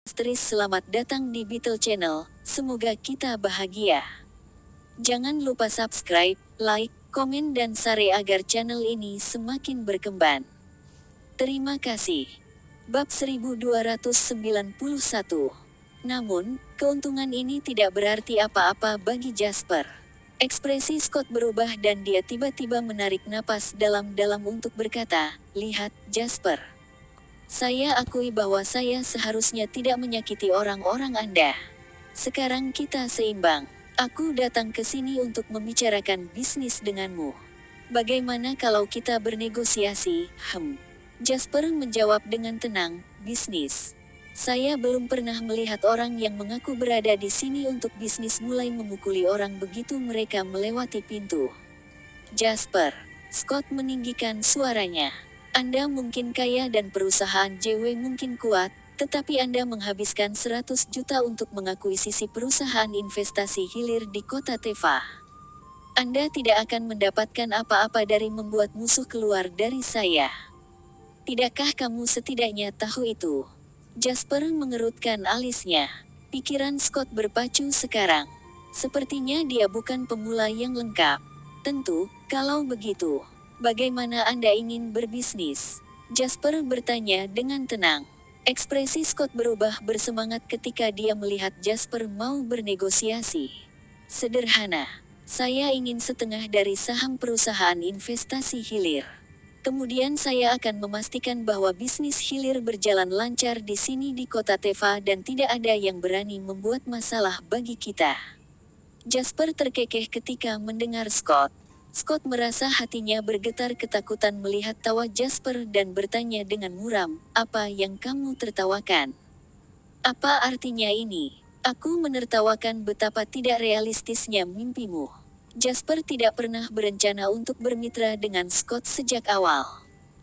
Selamat datang di Beetle Channel, semoga kita bahagia. Jangan lupa subscribe, like, komen dan share agar channel ini semakin berkembang. Terima kasih. Bab 1291. Namun, keuntungan ini tidak berarti apa-apa bagi Jasper. Ekspresi Scott berubah dan dia tiba-tiba menarik napas dalam-dalam untuk berkata, "Lihat, Jasper. Saya akui bahwa saya seharusnya tidak menyakiti orang-orang Anda. Sekarang kita seimbang. Aku datang ke sini untuk membicarakan bisnis denganmu. Bagaimana kalau kita bernegosiasi?" Jasper menjawab dengan tenang, "Bisnis. Saya belum pernah melihat orang yang mengaku berada di sini untuk bisnis mulai memukuli orang begitu mereka melewati pintu." "Jasper," Scott meninggikan suaranya. "Anda mungkin kaya dan perusahaan JW mungkin kuat, tetapi Anda menghabiskan 100 juta untuk mengakuisisi perusahaan investasi hilir di kota Teva. Anda tidak akan mendapatkan apa-apa dari membuat musuh keluar dari saya. Tidakkah kamu setidaknya tahu itu?" Jasper mengerutkan alisnya. Pikiran Scott berpacu sekarang. Sepertinya dia bukan pemula yang lengkap. "Tentu, kalau begitu. Bagaimana Anda ingin berbisnis?" Jasper bertanya dengan tenang. Ekspresi Scott berubah bersemangat ketika dia melihat Jasper mau bernegosiasi. "Sederhana. Saya ingin setengah dari saham perusahaan investasi hilir. Kemudian saya akan memastikan bahwa bisnis hilir berjalan lancar di sini di kota Teva dan tidak ada yang berani membuat masalah bagi kita." Jasper terkekeh ketika mendengar Scott. Scott merasa hatinya bergetar ketakutan melihat tawa Jasper dan bertanya dengan muram, "Apa yang kamu tertawakan? Apa artinya ini?" "Aku menertawakan betapa tidak realistisnya mimpimu." Jasper tidak pernah berencana untuk bermitra dengan Scott sejak awal.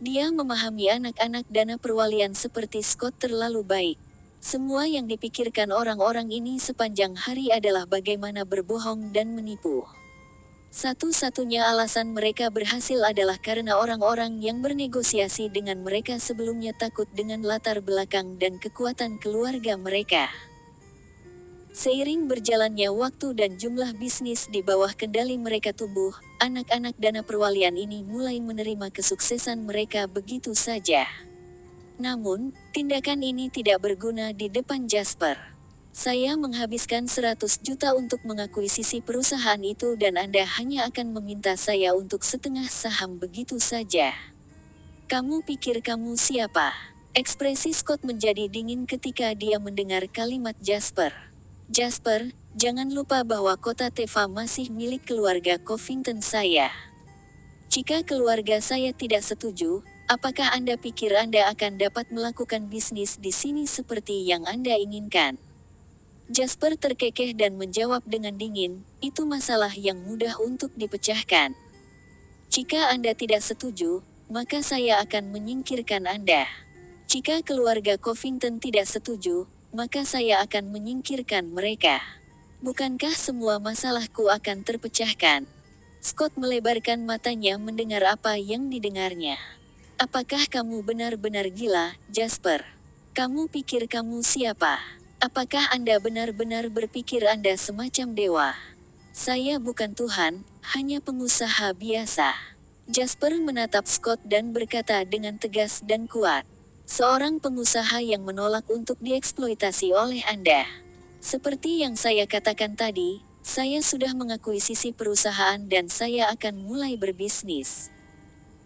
Dia memahami anak-anak dana perwalian seperti Scott terlalu baik. Semua yang dipikirkan orang-orang ini sepanjang hari adalah bagaimana berbohong dan menipu. Satu-satunya alasan mereka berhasil adalah karena orang-orang yang bernegosiasi dengan mereka sebelumnya takut dengan latar belakang dan kekuatan keluarga mereka. Seiring berjalannya waktu dan jumlah bisnis di bawah kendali mereka tumbuh, anak-anak dana perwalian ini mulai menerima kesuksesan mereka begitu saja. Namun, tindakan ini tidak berguna di depan Jasper. "Saya menghabiskan 100 juta untuk mengakuisisi perusahaan itu dan Anda hanya akan meminta saya untuk setengah saham begitu saja. Kamu pikir kamu siapa?" Ekspresi Scott menjadi dingin ketika dia mendengar kalimat Jasper. "Jasper, jangan lupa bahwa kota Teva masih milik keluarga Covington saya. Jika keluarga saya tidak setuju, apakah Anda pikir Anda akan dapat melakukan bisnis di sini seperti yang Anda inginkan?" Jasper terkekeh dan menjawab dengan dingin, "Itu masalah yang mudah untuk dipecahkan. Jika Anda tidak setuju, maka saya akan menyingkirkan Anda. Jika keluarga Covington tidak setuju, maka saya akan menyingkirkan mereka. Bukankah semua masalahku akan terpecahkan?" Scott melebarkan matanya mendengar apa yang didengarnya. "Apakah kamu benar-benar gila, Jasper? Kamu pikir kamu siapa? Apakah Anda benar-benar berpikir Anda semacam dewa? Saya bukan Tuhan, hanya pengusaha biasa." Jasper menatap Scott dan berkata dengan tegas dan kuat, "Seorang pengusaha yang menolak untuk dieksploitasi oleh Anda. Seperti yang saya katakan tadi, saya sudah mengakuisisi perusahaan dan saya akan mulai berbisnis.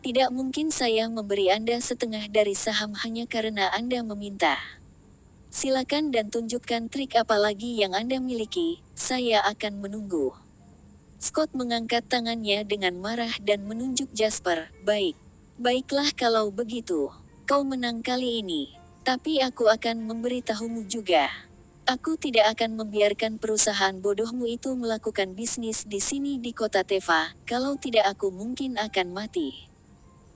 Tidak mungkin saya memberi Anda setengah dari saham hanya karena Anda meminta. Silakan dan tunjukkan trik apa lagi yang Anda miliki, saya akan menunggu." Scott mengangkat tangannya dengan marah dan menunjuk Jasper, "Baik. Baiklah kalau begitu. Kau menang kali ini. Tapi aku akan memberitahumu juga. Aku tidak akan membiarkan perusahaan bodohmu itu melakukan bisnis di sini di kota Teva, kalau tidak aku mungkin akan mati."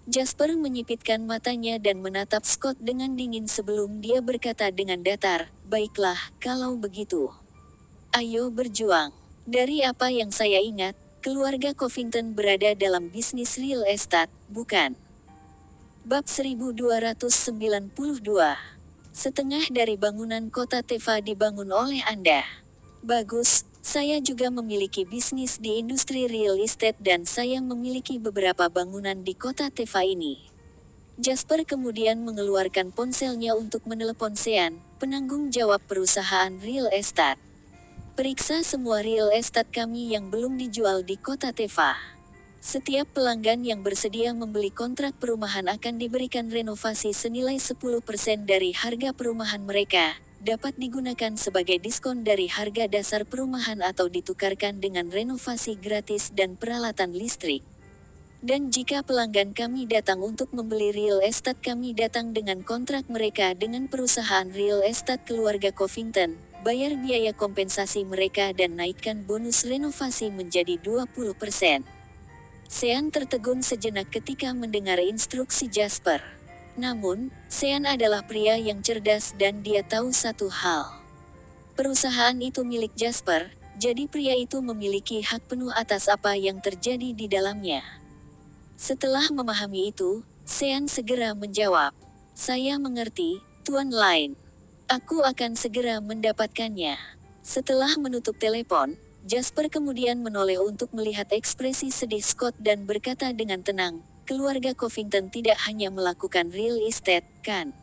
Jasper menyipitkan matanya dan menatap Scott dengan dingin sebelum dia berkata dengan datar, "Baiklah, kalau begitu. Ayo berjuang. Dari apa yang saya ingat, keluarga Covington berada dalam bisnis real estate, bukan?" Bab 1292. Setengah dari bangunan kota Teva dibangun oleh Anda. Bagus, saya juga memiliki bisnis di industri real estate dan saya memiliki beberapa bangunan di kota Teva ini. Jasper kemudian mengeluarkan ponselnya untuk menelepon Sean, penanggung jawab perusahaan real estate. Periksa semua real estate kami yang belum dijual di kota Teva. Setiap pelanggan yang bersedia membeli kontrak perumahan akan diberikan renovasi senilai 10% dari harga perumahan mereka, dapat digunakan sebagai diskon dari harga dasar perumahan atau ditukarkan dengan renovasi gratis dan peralatan listrik. Dan jika pelanggan kami datang untuk membeli real estate, kami datang dengan kontrak mereka dengan perusahaan real estate keluarga Covington, bayar biaya kompensasi mereka dan naikkan bonus renovasi menjadi 20%. Sean tertegun sejenak ketika mendengar instruksi Jasper. Namun, Sean adalah pria yang cerdas dan dia tahu satu hal. Perusahaan itu milik Jasper, jadi pria itu memiliki hak penuh atas apa yang terjadi di dalamnya. Setelah memahami itu, Sean segera menjawab, "Saya mengerti, Tuan Lin. Aku akan segera mendapatkannya." Setelah menutup telepon, Jasper kemudian menoleh untuk melihat ekspresi sedih Scott dan berkata dengan tenang, "Keluarga Covington tidak hanya melakukan real estate, kan?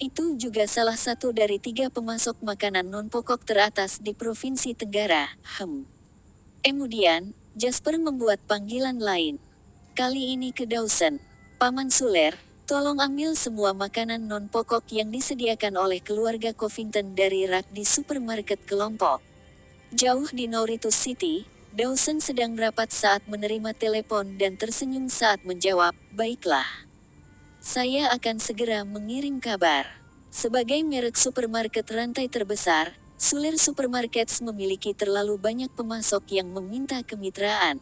Itu juga salah satu dari 3 pemasok makanan non-pokok teratas di Provinsi Tenggara." Kemudian, Jasper membuat panggilan lain. Kali ini ke Dawson. "Paman Suler, tolong ambil semua makanan non-pokok yang disediakan oleh keluarga Covington dari rak di supermarket kelompok." Jauh di Norritus City, Dawson sedang rapat saat menerima telepon dan tersenyum saat menjawab, "Baiklah. Saya akan segera mengirim kabar." Sebagai merek supermarket rantai terbesar, Suler Supermarkets memiliki terlalu banyak pemasok yang meminta kemitraan.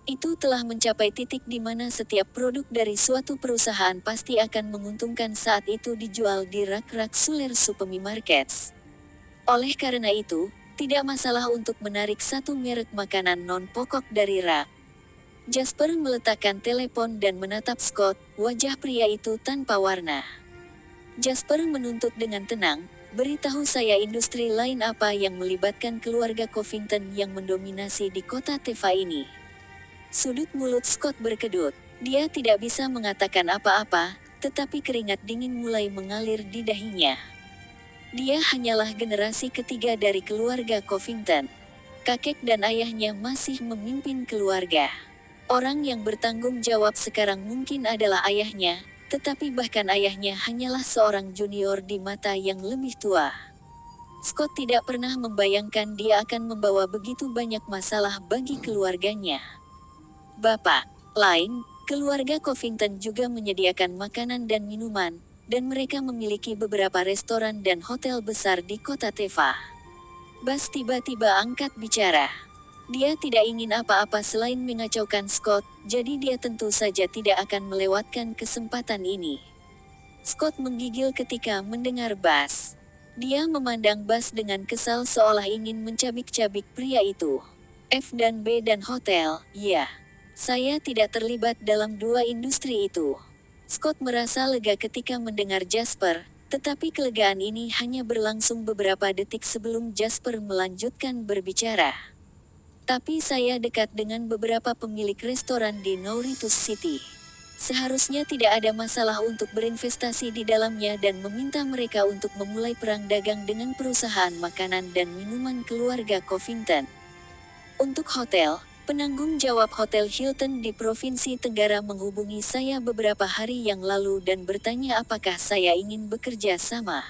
Itu telah mencapai titik di mana setiap produk dari suatu perusahaan pasti akan menguntungkan saat itu dijual di rak-rak Suler Supermarkets. Oleh karena itu, tidak masalah untuk menarik satu merek makanan non-pokok dari rak. Jasper meletakkan telepon dan menatap Scott, wajah pria itu tanpa warna. Jasper menuntut dengan tenang, "Beritahu saya industri lain apa yang melibatkan keluarga Covington yang mendominasi di kota Teva ini." Sudut mulut Scott berkedut. Dia tidak bisa mengatakan apa-apa, tetapi keringat dingin mulai mengalir di dahinya. Dia hanyalah generasi ketiga dari keluarga Covington. Kakek dan ayahnya masih memimpin keluarga. Orang yang bertanggung jawab sekarang mungkin adalah ayahnya, tetapi bahkan ayahnya hanyalah seorang junior di mata yang lebih tua. Scott tidak pernah membayangkan dia akan membawa begitu banyak masalah bagi keluarganya. "Bapak Lin, keluarga Covington juga menyediakan makanan dan minuman, dan mereka memiliki beberapa restoran dan hotel besar di kota Teva." Bas tiba-tiba angkat bicara. Dia tidak ingin apa-apa selain mengacaukan Scott, jadi dia tentu saja tidak akan melewatkan kesempatan ini. Scott menggigil ketika mendengar Bas. Dia memandang Bas dengan kesal seolah ingin mencabik-cabik pria itu. "F dan B dan hotel, ya. Saya tidak terlibat dalam 2 industri itu." Scott merasa lega ketika mendengar Jasper, tetapi kelegaan ini hanya berlangsung beberapa detik sebelum Jasper melanjutkan berbicara. "Tapi saya dekat dengan beberapa pemilik restoran di Norritus City. Seharusnya tidak ada masalah untuk berinvestasi di dalamnya dan meminta mereka untuk memulai perang dagang dengan perusahaan makanan dan minuman keluarga Covington. Untuk hotel, penanggung jawab Hotel Hilton di Provinsi Tenggara menghubungi saya beberapa hari yang lalu dan bertanya apakah saya ingin bekerja sama.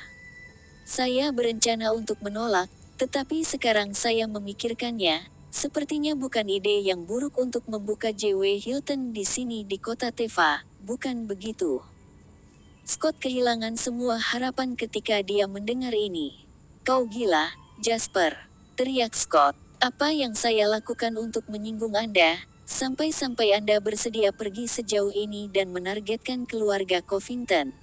Saya berencana untuk menolak, tetapi sekarang saya memikirkannya, sepertinya bukan ide yang buruk untuk membuka JW Hilton di sini di kota Teva, bukan begitu?" Scott kehilangan semua harapan ketika dia mendengar ini. "Kau gila, Jasper," teriak Scott. "Apa yang saya lakukan untuk menyinggung Anda, sampai-sampai Anda bersedia pergi sejauh ini dan menargetkan keluarga Covington?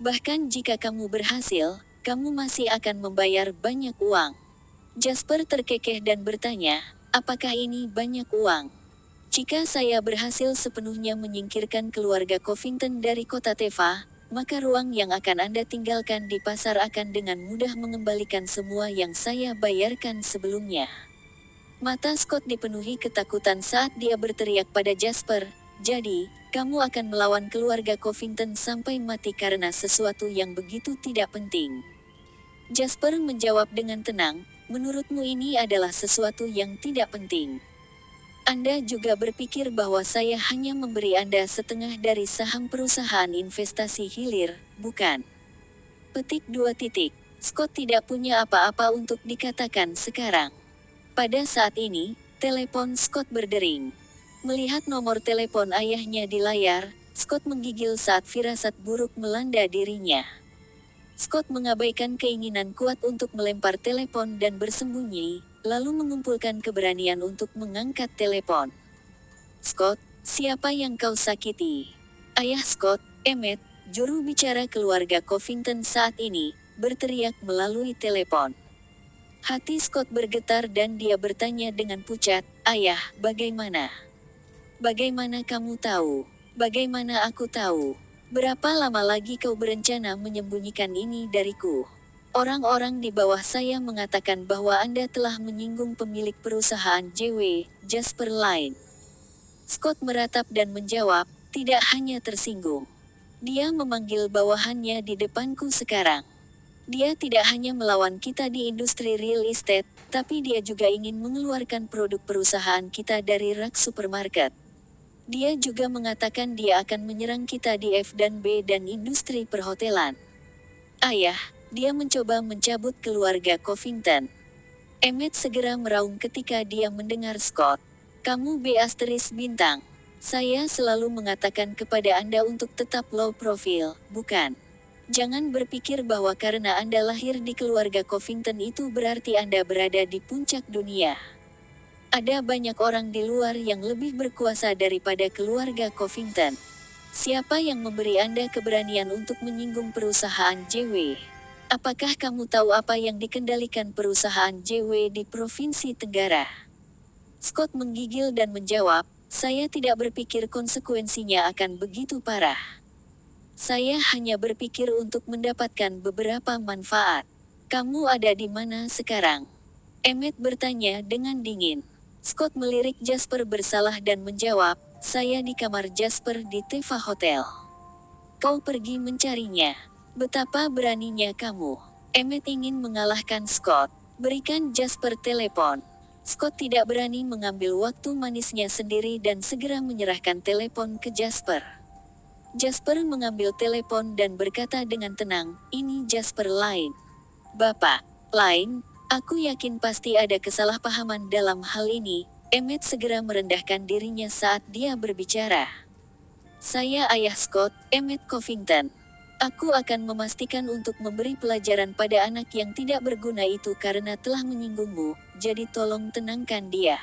Bahkan jika kamu berhasil, kamu masih akan membayar banyak uang." Jasper terkekeh dan bertanya, "Apakah ini banyak uang? Jika saya berhasil sepenuhnya menyingkirkan keluarga Covington dari kota Teva, maka ruang yang akan Anda tinggalkan di pasar akan dengan mudah mengembalikan semua yang saya bayarkan sebelumnya. Mata Scott dipenuhi ketakutan saat dia berteriak pada Jasper, "Jadi, kamu akan melawan keluarga Covington sampai mati karena sesuatu yang begitu tidak penting?" Jasper menjawab dengan tenang, "Menurutmu ini adalah sesuatu yang tidak penting. Anda juga berpikir bahwa saya hanya memberi Anda setengah dari saham perusahaan investasi hilir, bukan?" Petik 2 titik. Scott tidak punya apa-apa untuk dikatakan sekarang. Pada saat ini, telepon Scott berdering. Melihat nomor telepon ayahnya di layar, Scott menggigil saat firasat buruk melanda dirinya. Scott mengabaikan keinginan kuat untuk melempar telepon dan bersembunyi, lalu mengumpulkan keberanian untuk mengangkat telepon. "Scott, siapa yang kau sakiti?" Ayah Scott, Emmett, juru bicara keluarga Covington saat ini, berteriak melalui telepon. Hati Scott bergetar dan dia bertanya dengan pucat, "Ayah, bagaimana? Bagaimana kamu tahu? Bagaimana aku tahu? Berapa lama lagi kau berencana menyembunyikan ini dariku? Orang-orang di bawah saya mengatakan bahwa Anda telah menyinggung pemilik perusahaan JW, Jasper Line." Scott meratap dan menjawab, "Tidak hanya tersinggung. Dia memanggil bawahannya di depanku sekarang. Dia tidak hanya melawan kita di industri real estate, tapi dia juga ingin mengeluarkan produk perusahaan kita dari rak supermarket. Dia juga mengatakan dia akan menyerang kita di F&B dan industri perhotelan." "Ayah, dia mencoba mencabut keluarga Covington." Emmett segera meraung ketika dia mendengar Scott. "Kamu bintang. Saya selalu mengatakan kepada Anda untuk tetap low profile, bukan? Jangan berpikir bahwa karena Anda lahir di keluarga Covington itu berarti Anda berada di puncak dunia. Ada banyak orang di luar yang lebih berkuasa daripada keluarga Covington. Siapa yang memberi Anda keberanian untuk menyinggung perusahaan JW? Apakah kamu tahu apa yang dikendalikan perusahaan JW di Provinsi Tenggara?" Scott menggigil dan menjawab, "Saya tidak berpikir konsekuensinya akan begitu parah. Saya hanya berpikir untuk mendapatkan beberapa manfaat." "Kamu ada di mana sekarang?" Emmett bertanya dengan dingin. Scott melirik Jasper bersalah dan menjawab, "Saya di kamar Jasper di Teva Hotel." "Kau pergi mencarinya. Betapa beraninya kamu." Emmett ingin mengalahkan Scott. "Berikan Jasper telepon." Scott tidak berani mengambil waktu manisnya sendiri dan segera menyerahkan telepon ke Jasper. Jasper mengambil telepon dan berkata dengan tenang, "Ini Jasper Line." "Bapak Line, aku yakin pasti ada kesalahpahaman dalam hal ini." Emmett segera merendahkan dirinya saat dia berbicara. "Saya ayah Scott, Emmett Covington. Aku akan memastikan untuk memberi pelajaran pada anak yang tidak berguna itu karena telah menyinggungmu, jadi tolong tenangkan dia."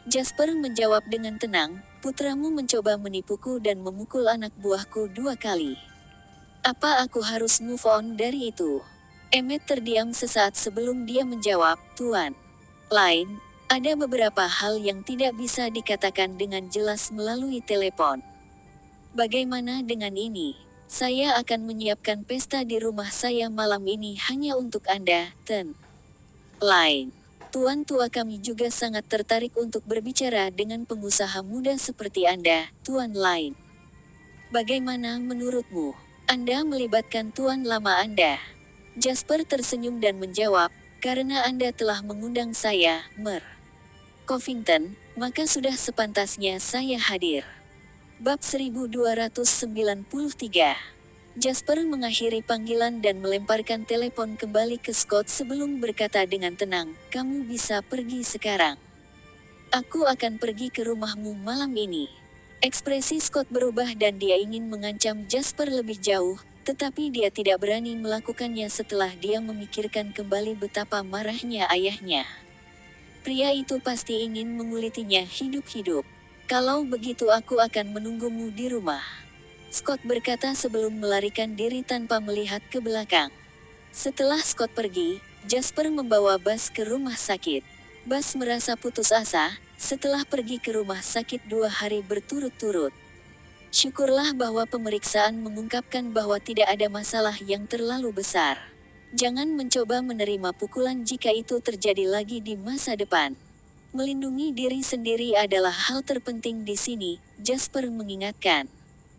Jasper menjawab dengan tenang, "Putramu mencoba menipuku dan memukul anak buahku 2 kali. Apa aku harus move on dari itu?" Emmett terdiam sesaat sebelum dia menjawab, "Tuan Line, ada beberapa hal yang tidak bisa dikatakan dengan jelas melalui telepon. Bagaimana dengan ini? Saya akan menyiapkan pesta di rumah saya malam ini hanya untuk Anda, Ten Line. Tuan tua kami juga sangat tertarik untuk berbicara dengan pengusaha muda seperti Anda, Tuan Line. Bagaimana menurutmu? Anda melibatkan tuan lama Anda?" Jasper tersenyum dan menjawab, "Karena Anda telah mengundang saya, Mer Covington, maka sudah sepantasnya saya hadir." Bab 1293. Jasper mengakhiri panggilan dan melemparkan telepon kembali ke Scott sebelum berkata dengan tenang, "Kamu bisa pergi sekarang. Aku akan pergi ke rumahmu malam ini." Ekspresi Scott berubah dan dia ingin mengancam Jasper lebih jauh, tetapi dia tidak berani melakukannya setelah dia memikirkan kembali betapa marahnya ayahnya. Pria itu pasti ingin mengulitinya hidup-hidup. "Kalau begitu aku akan menunggumu di rumah," Scott berkata sebelum melarikan diri tanpa melihat ke belakang. Setelah Scott pergi, Jasper membawa Bas ke rumah sakit. Bas merasa putus asa, setelah pergi ke rumah sakit 2 hari berturut-turut. Syukurlah bahwa pemeriksaan mengungkapkan bahwa tidak ada masalah yang terlalu besar. Jangan mencoba menerima pukulan jika itu terjadi lagi di masa depan. Melindungi diri sendiri adalah hal terpenting di sini, Jasper mengingatkan.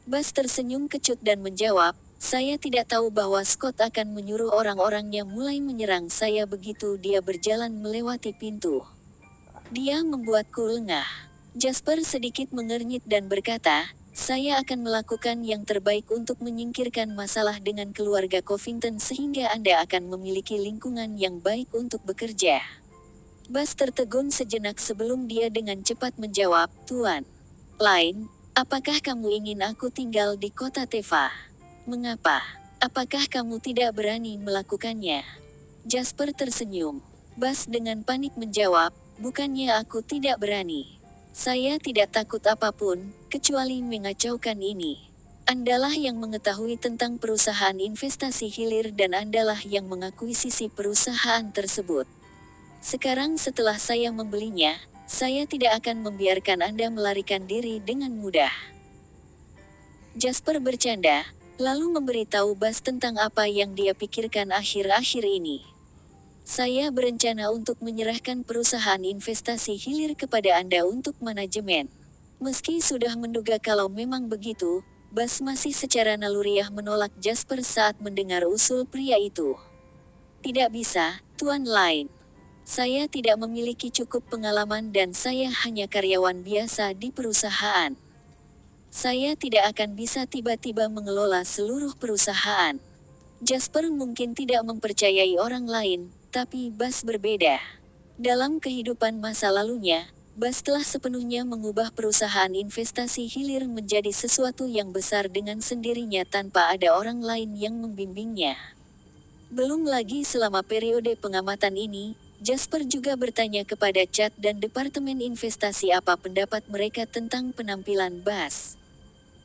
Bas tersenyum kecut dan menjawab, saya tidak tahu bahwa Scott akan menyuruh orang-orangnya mulai menyerang saya begitu dia berjalan melewati pintu. Dia membuatku lengah. Jasper sedikit mengernyit dan berkata, saya akan melakukan yang terbaik untuk menyingkirkan masalah dengan keluarga Covington sehingga Anda akan memiliki lingkungan yang baik untuk bekerja. Bas tertegun sejenak sebelum dia dengan cepat menjawab, Tuan Lane, apakah kamu ingin aku tinggal di kota Teva? Mengapa? Apakah kamu tidak berani melakukannya? Jasper tersenyum. Bas dengan panik menjawab, bukannya aku tidak berani. Saya tidak takut apapun, kecuali mengacaukan ini. Andalah yang mengetahui tentang perusahaan investasi hilir dan Andalah yang mengakuisisi perusahaan tersebut. Sekarang setelah saya membelinya, saya tidak akan membiarkan Anda melarikan diri dengan mudah. Jasper bercanda, lalu memberitahu Bas tentang apa yang dia pikirkan akhir-akhir ini. Saya berencana untuk menyerahkan perusahaan investasi hilir kepada Anda untuk manajemen. Meski sudah menduga kalau memang begitu, Bas masih secara naluriah menolak Jasper saat mendengar usul pria itu. Tidak bisa, Tuan Lane. Saya tidak memiliki cukup pengalaman dan saya hanya karyawan biasa di perusahaan. Saya tidak akan bisa tiba-tiba mengelola seluruh perusahaan. Jasper mungkin tidak mempercayai orang lain, tapi Bas berbeda. Dalam kehidupan masa lalunya, Bas telah sepenuhnya mengubah perusahaan investasi hilir menjadi sesuatu yang besar dengan sendirinya tanpa ada orang lain yang membimbingnya. Belum lagi selama periode pengamatan ini, Jasper juga bertanya kepada Chad dan Departemen Investasi apa pendapat mereka tentang penampilan Bas.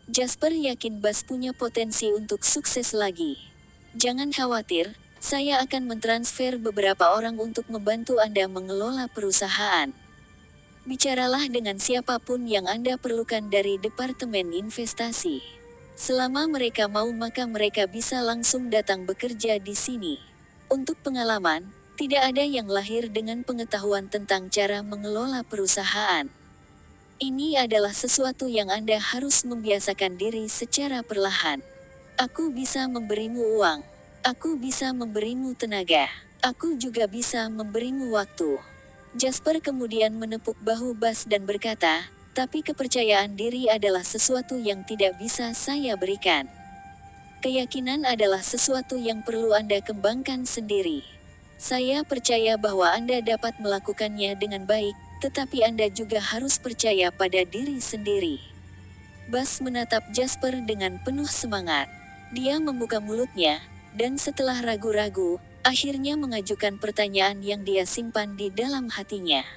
Jasper yakin Bas punya potensi untuk sukses lagi. Jangan khawatir, saya akan mentransfer beberapa orang untuk membantu Anda mengelola perusahaan. Bicaralah dengan siapapun yang Anda perlukan dari Departemen Investasi. Selama mereka mau maka mereka bisa langsung datang bekerja di sini. Untuk pengalaman, tidak ada yang lahir dengan pengetahuan tentang cara mengelola perusahaan. Ini adalah sesuatu yang Anda harus membiasakan diri secara perlahan. Aku bisa memberimu uang. Aku bisa memberimu tenaga. Aku juga bisa memberimu waktu. Jasper kemudian menepuk bahu Bas dan berkata, tapi kepercayaan diri adalah sesuatu yang tidak bisa saya berikan. Keyakinan adalah sesuatu yang perlu Anda kembangkan sendiri. Saya percaya bahwa Anda dapat melakukannya dengan baik, tetapi Anda juga harus percaya pada diri sendiri. Bas menatap Jasper dengan penuh semangat. Dia membuka mulutnya, dan setelah ragu-ragu, akhirnya mengajukan pertanyaan yang dia simpan di dalam hatinya.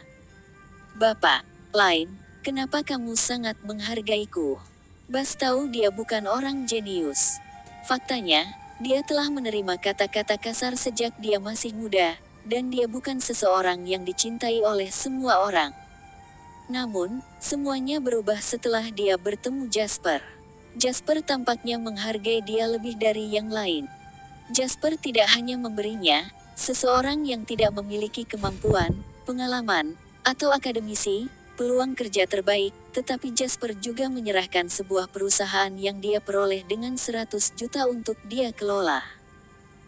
Bapak Lane, kenapa kamu sangat menghargaiku? Bas tahu dia bukan orang jenius. Faktanya, dia telah menerima kata-kata kasar sejak dia masih muda, dan dia bukan seseorang yang dicintai oleh semua orang. Namun, semuanya berubah setelah dia bertemu Jasper. Jasper tampaknya menghargai dia lebih dari yang lain. Jasper tidak hanya memberinya, seseorang yang tidak memiliki kemampuan, pengalaman, atau akademisi, peluang kerja terbaik, tetapi Jasper juga menyerahkan sebuah perusahaan yang dia peroleh dengan 100 juta untuk dia kelola.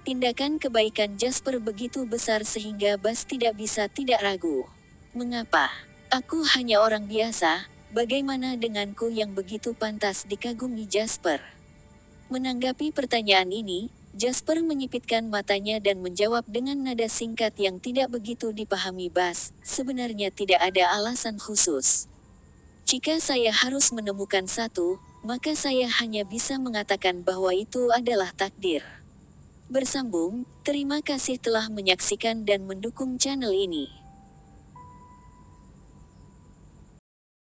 Tindakan kebaikan Jasper begitu besar sehingga Bas tidak bisa tidak ragu. Mengapa? Aku hanya orang biasa, bagaimana denganku yang begitu pantas dikagumi Jasper? Menanggapi pertanyaan ini, Jasper menyipitkan matanya dan menjawab dengan nada singkat yang tidak begitu dipahami Bas, sebenarnya tidak ada alasan khusus. Jika saya harus menemukan satu, maka saya hanya bisa mengatakan bahwa itu adalah takdir. Bersambung, terima kasih telah menyaksikan dan mendukung channel ini.